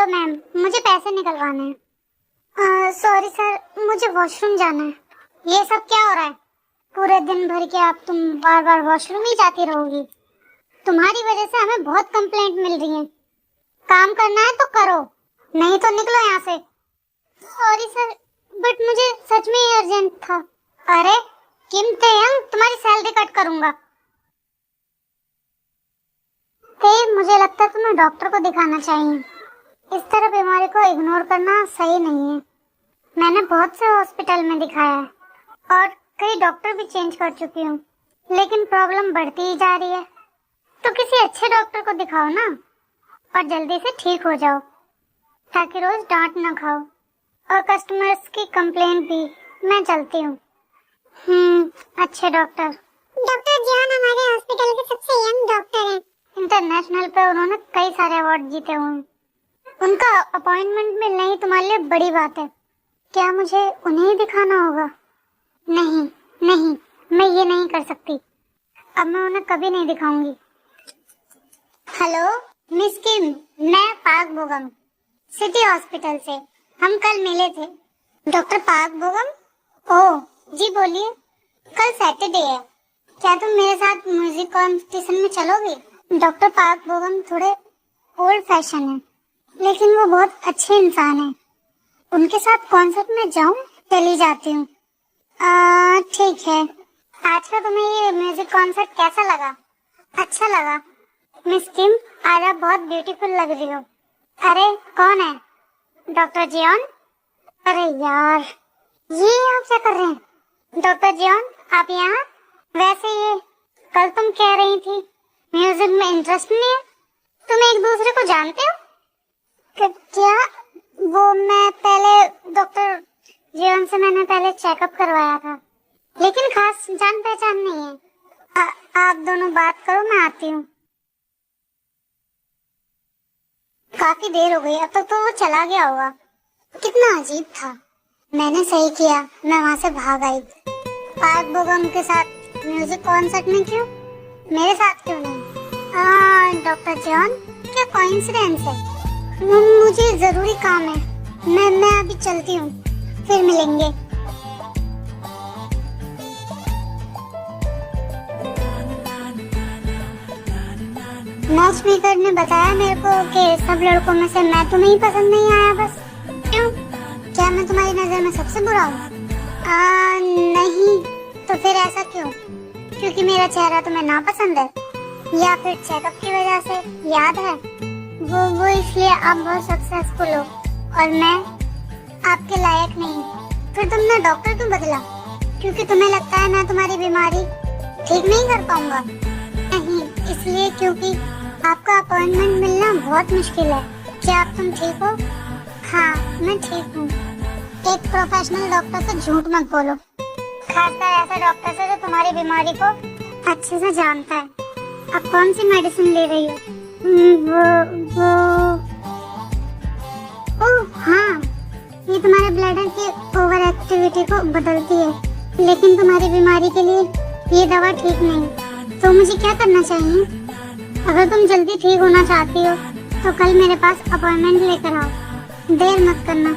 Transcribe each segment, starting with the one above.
Hello ma'am, मुझे पैसे निकलवाने हैं। सॉरी सर, मुझे वॉशरूम जाना है। ये सब क्या हो रहा है? पूरे दिन भर के आप तुम बार बार वॉशरूम ही जाती रहोगी। तुम्हारी वजह से हमें बहुत कंप्लेंट मिल रही है। काम करना है तो करो, नहीं तो निकलो यहाँ से। सॉरी सर, बट मुझे सच में ही अर्जेंट था। अरे किम तेयंग, तुम्हारी सैलरी कट करूंगा। मुझे लगता है तुम्हें डॉक्टर को दिखाना चाहिए। इस तरह बीमारी को इग्नोर करना सही नहीं है। मैंने बहुत से हॉस्पिटल में दिखाया है और कई डॉक्टर भी चेंज कर चुकी हूँ, लेकिन प्रॉब्लम बढ़ती ही जा रही है। तो किसी अच्छे डॉक्टर को दिखाओ ना और जल्दी से ठीक हो जाओ, ताकि रोज डांट न खाओ और कस्टमर्स की कंप्लेंट भी। मैं चलती हूँ। अच्छे डॉक्टर। डॉक्टर जियान हमारे हॉस्पिटल के सबसे यंग डॉक्टर हैं। इंटरनेशनल पे उन्होंने कई सारे अवार्ड जीते हुए हैं। उनका अपॉइंटमेंट मिलना ही तुम्हारे लिए बड़ी बात है। क्या मुझे उन्हें ही दिखाना होगा? नहीं नहीं, मैं ये नहीं कर सकती। अब मैं उन्हें कभी नहीं दिखाऊंगी। हेलो मिस किम, मैं पाक बोगम सिटी हॉस्पिटल से। हम कल मिले थे। डॉक्टर पाक बोगम? ओह जी बोलिए। कल सैटरडे है, क्या तुम मेरे साथ म्यूजिक कॉम्पिटिशन में चलोगे? डॉक्टर पाक बोगम थोड़े ओल्ड फैशन है, लेकिन वो बहुत अच्छे इंसान है। उनके साथ कॉन्सर्ट में जाऊं? चली जाती हूँ। ठीक है। आज का तुम्हें ये म्यूजिक कॉन्सर्ट कैसा लगा? अच्छा लगा। मिस किम, आज आप बहुत ब्यूटीफुल लग रही हो। अरे कौन है? डॉक्टर जियोन। अरे यार, ये आप क्या कर रहे हैं? डॉक्टर जियोन, आप यहाँ? वैसे ये कल तुम कह रही थी म्यूजिक में इंटरेस्ट नहीं है। तुम एक दूसरे को जानते हो? क्या? वो मैं पहले डॉक्टर जियोन से मैंने पहले चेकअप करवाया था, लेकिन खास जान पहचान नहीं है। आप दोनों बात करो, मैं आती हूँ। काफी देर हो गई, अब तक तो वो चला गया होगा। कितना अजीब था। मैंने सही किया, मैं वहाँ से भाग आई। पाक बोगम के साथ म्यूजिक कॉन्सर्ट में क्यों? मेरे साथ क्यों नहीं? डॉक्टर जॉन, क्या कोइंसिडेंस है। मुझे जरूरी काम है। मैं अभी चलती हूँ, फिर मिलेंगे। मैच मेकर ने बताया मेरे को कि सब लड़कों में से मैं तुम्हें ही पसंद नहीं आया बस। क्यों? क्या मैं तुम्हारी नजर में सबसे बुरा हूँ? नहीं। तो फिर ऐसा क्यों? क्योंकि मेरा चेहरा तुम्हें नापसंद है, या फिर चेकअप की वजह से? याद है वो इसलिए आप बहुत सक्सेसफुल हो और मैं आपके लायक नहीं। फिर तुमने डॉक्टर क्यों बदला? क्योंकि तुम्हें लगता है मैं तुम्हारी बीमारी ठीक नहीं कर पाऊंगा? नहीं, इसलिए क्योंकि आपका अपॉइंटमेंट मिलना बहुत मुश्किल है। क्या आप तुम ठीक हो? हाँ, मैं ठीक हूँ। एक प्रोफेशनल डॉक्टर से झूठ मत बोलो, खासकर ऐसे डॉक्टर से जो तुम्हारी बीमारी को अच्छे से जानता है। अब कौन सी मेडिसिन ले रही हो? ओह हाँ, ये तुम्हारे ब्लडर की ओवर एक्टिविटी को बदलती है, लेकिन तुम्हारी बीमारी के लिए ये दवा ठीक नहीं। तो मुझे क्या करना चाहिए? अगर तुम जल्दी ठीक होना चाहती हो तो कल मेरे पास अपॉइंटमेंट लेकर आओ। देर मत करना।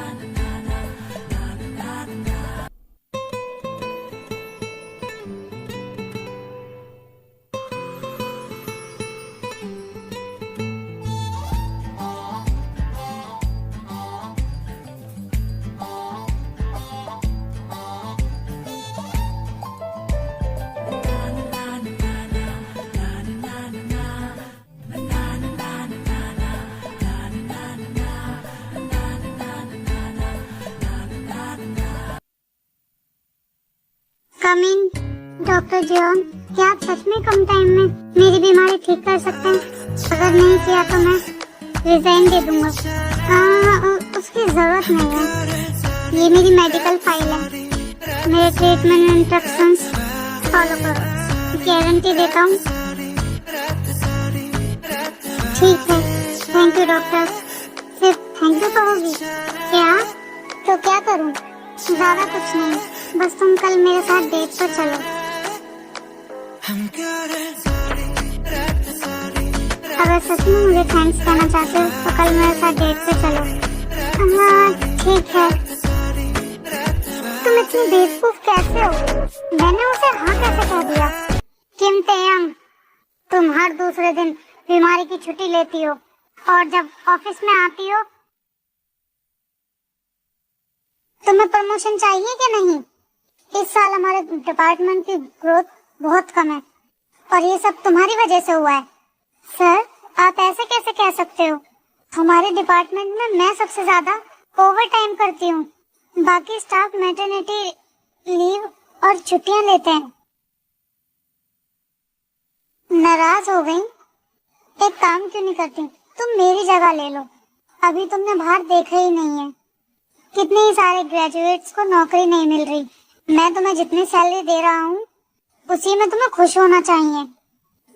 कम इन डॉक्टर जियोन, क्या आप सच में कम टाइम में मेरी बीमारी ठीक कर सकते हैं? अगर नहीं किया तो मैं रिजाइन दे दूंगा। उसकी जरूरत नहीं है, ये मेरी मेडिकल फाइल है। मेरे ट्रीटमेंट इंस्ट्रक्शंस फॉलो करो, गारंटी देता हूँ। ठीक है, थैंक यू डॉक्टर। सिर्फ थैंक यू कहोगी क्या? तो क्या करूँ? ज्यादा कुछ नहीं, बस तुम कल मेरे साथ डेट पर चलो। अगर सच में मुझे थैंक्स कहना चाहते हो तो कल मेरे साथ डेट पे चलो। हाँ ठीक है। तुम इतनी बेवकूफ कैसे हो? मैंने उसे हाँ कैसे कह दिया? किम तेयंग, तुम हर दूसरे दिन बीमारी की छुट्टी लेती हो और जब ऑफिस में आती हो तुम्हें प्रमोशन चाहिए कि नहीं? इस साल हमारे डिपार्टमेंट की ग्रोथ बहुत कम है और ये सब तुम्हारी वजह से हुआ है। सर, आप ऐसे कैसे कह सकते हो? हमारे डिपार्टमेंट में मैं सबसे ज्यादा ओवर टाइम करती हूँ। बाकी स्टाफ मैटरनिटी लीव और छुट्टियां लेते हैं। नाराज हो गई? एक काम क्यों नहीं करती, तुम मेरी जगह ले लो। अभी तुमने बाहर देखा ही नहीं है, कितने ही सारे ग्रेजुएट्स को नौकरी नहीं मिल रही। मैं तुम्हें जितनी सैलरी दे रहा हूँ उसी में तुम्हें खुश होना चाहिए।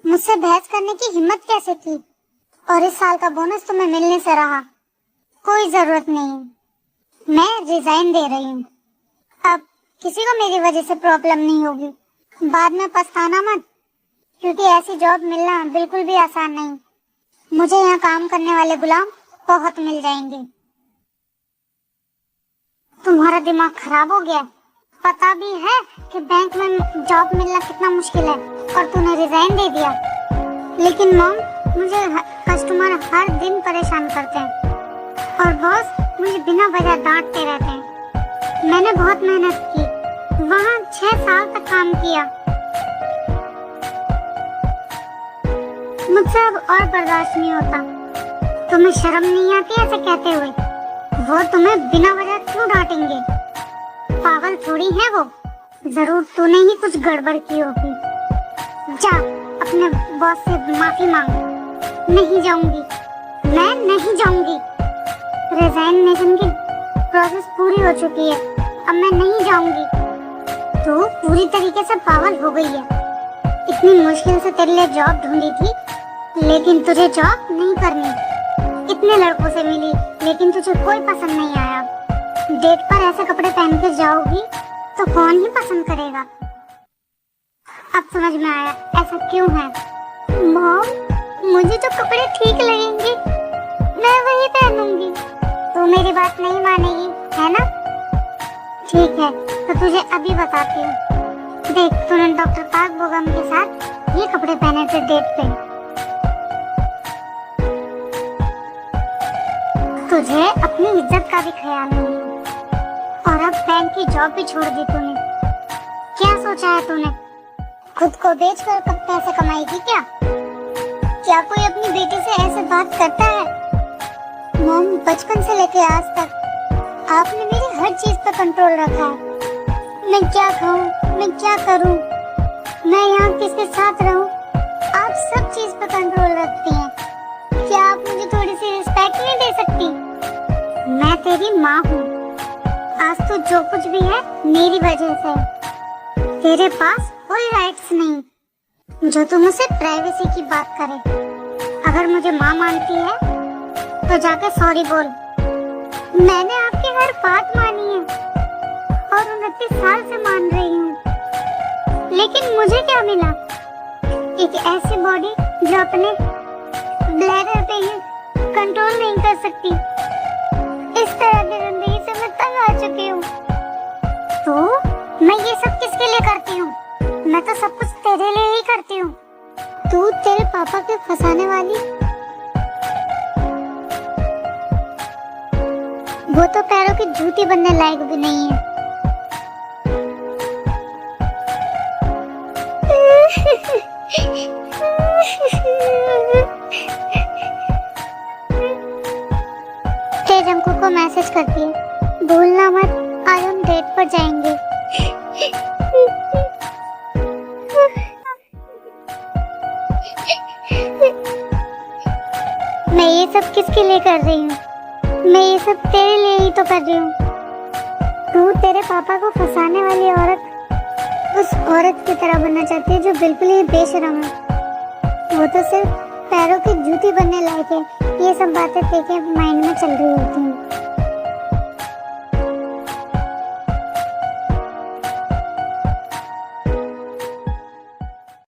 मुझसे बहस करने की हिम्मत कैसे की? और इस साल का बोनस तुम्हें मिलने से रहा। कोई जरूरत नहीं, मैं रिजाइन दे रही हूँ। अब किसी को मेरी वजह से प्रॉब्लम नहीं होगी। बाद में पछताना मत, क्योंकि ऐसी जॉब मिलना बिल्कुल भी आसान नहीं। मुझे यहाँ काम करने वाले गुलाम बहुत मिल जाएंगे। तुम्हारा दिमाग खराब हो गया? पता भी है कि बैंक में जॉब मिलना कितना मुश्किल है और तूने रिजाइन दे दिया। लेकिन मॉम, मुझे कस्टमर हर दिन परेशान करते हैं और बॉस मुझे बिना वजह डांटते रहते हैं। मैंने बहुत मेहनत की, वहाँ 6 साल तक काम किया। मुझसे अब और बर्दाश्त नहीं होता। तुम्हें शर्म नहीं आती ऐसे कहते हुए? वो तुम्हें बिना वजह क्यों डांटेंगे? पागल थोड़ी है वो। जरूर तूने ही कुछ गड़बड़ की होगी। जा अपने बॉस से माफी मांग। नहीं जाऊंगी, मैं नहीं जाऊंगी। रिजाइनेशन की प्रोसेस पूरी हो चुकी है, अब मैं नहीं जाऊंगी। तू पूरी तरीके से पागल हो गई है। इतनी मुश्किल से तेरे लिए जॉब ढूंढी थी, लेकिन तुझे जॉब नहीं करनी। इतने लड़कों से मिली लेकिन तुझे कोई पसंद नहीं आया। डेट पर ऐसे कपड़े पहन के जाओगी तो कौन ही पसंद करेगा? अब समझ में आया ऐसा क्यों है। मॉम, मुझे जो कपड़े ठीक लगेंगे मैं वही पहनूंगी। तू मेरी बात नहीं मानेगी है ना? ठीक है, तो तुझे अभी बताती हूँ। देख, तूने डॉक्टर पार्क बोगम के साथ ये कपड़े पहने थे डेट पे। तुझे अपनी इज्जत का भी ख्याल नहीं और अब बैंक की जॉब भी छोड़ दी तूने। क्या सोचा है तूने? खुद को बेचकर कब पैसे कमाएगी क्या? क्या कोई अपनी बेटी से ऐसे बात करता है? मॉम, बचपन से लेके आज तक आपने मेरी हर चीज पर कंट्रोल रखा है। मैं क्या खाऊं, मैं क्या करूं, मैं यहाँ किसके साथ रहूं, आप सब चीज पर कंट्रोल रखती हैं। क्या आप मुझे थोड़ी सी रिस्पेक्ट नहीं दे सकती? मैं तेरी माँ हूँ। आज तो जो कुछ भी है मेरी वजह से। तेरे पास कोई राइट्स नहीं जो तू मुझसे प्राइवेसी की बात करे। अगर मुझे माँ मानती है तो जाके सॉरी बोल। मैंने आपकी हर बात मानी है और 29 साल से मान रही हूँ, लेकिन मुझे क्या मिला? एक ऐसी बॉडी जो अपने ब्लैडर पे ही कंट्रोल नहीं कर सकती। इस तरह की जिंदगी से मैं तंग आ चुकी हूँ। तो मैं ये सब किसके लिए करती हूँ? मैं तो सब कुछ तेरे लिए ही करती हूँ। तू तेरे पापा के फंसाने वाली, वो तो पैरों की जूती बनने लायक भी नहीं है। तेजंकु को मैसेज करती है, भूलना मत, आज हम डेट पर जाएंगे। मैं ये सब किसके लिए कर रही हूँ? मैं ये सब तेरे लिए ही तो कर रही हूँ। तू तेरे पापा को फंसाने वाली औरत उस औरत की तरह बनना चाहती है जो बिल्कुल ही बेशरम है। वो तो सिर्फ पैरों की जूती बनने लायक है। ये सब बातें तेरे माइंड में चल रही होती हैं।